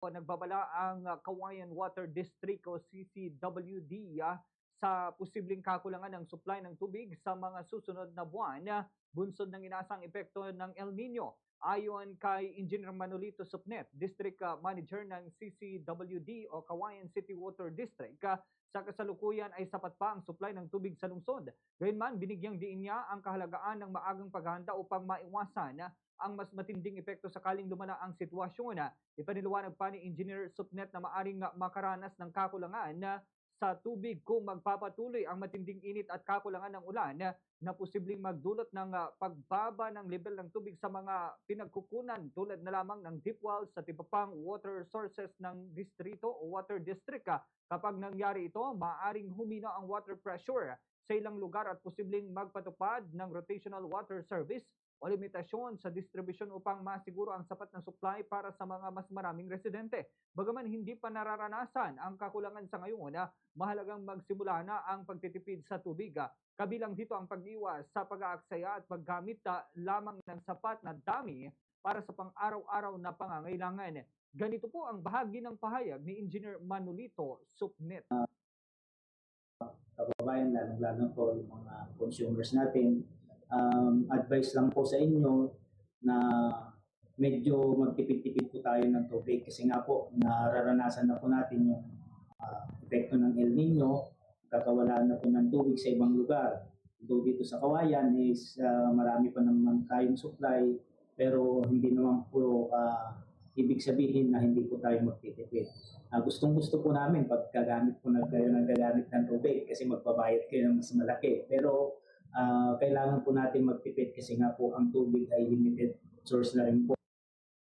Nagbabala ang Kawayan Water District o CCWD sa posibleng kakulangan ng supply ng tubig sa mga susunod na buwan, bunsod ng inasang epekto ng El Nino. Ayon kay Engineer Manolito Supnet, District Manager ng CCWD o Kawayan City Water District, sa kasalukuyan ay sapat pa ang supply ng tubig sa lungsod. Gayunman, binigyang diin niya ang kahalagaan ng maagang paghahanda upang maiwasan ang mas matinding epekto sakaling lumala ang sitwasyon. Ipaniluwanag pa ni Engineer Supnet na maaring makaranas ng kakulangan sa tubig kung magpapatuloy ang matinding init at kakulangan ng ulan na posibleng magdulot ng pagbaba ng level ng tubig sa mga pinagkukunan tulad na lamang ng deep wells sa iba pang water sources ng distrito o water district. Kapag nangyari ito, maaaring humina ang water pressure sa ilang lugar at posibleng magpatupad ng rotational water service o limitasyon sa distribusyon upang masiguro ang sapat na supply para sa mga mas maraming residente. Bagaman hindi pa nararanasan ang kakulangan sa ngayon, mahalagang magsimula na ang pagtitipid sa tubig. Kabilang dito ang pag-iwas sa pag-aaksaya at paggamit lamang ng sapat na dami para sa pang-araw-araw na pangangailangan. Ganito po ang bahagi ng pahayag ni Engineer Manolito Supnet. Kababayan, lalo po yung mga consumers natin, advice lang po sa inyo na medyo magtipid-tipid po tayo ng tubig kasi nga po nararanasan na po natin yung epekto ng El Nino, kakawalan na po ng tubig sa ibang lugar. So dito sa Kawayan is marami pa naman tayong supply pero hindi naman po ibig sabihin na hindi po tayo magtitipid. Gustong-gusto po namin pagkagamit po kayo ng gagamit ng tubig kasi magbabayad kayo ng mas malaki. Pero kailangan po natin magtipid kasi nga po ang tubig ay limited source na rin po.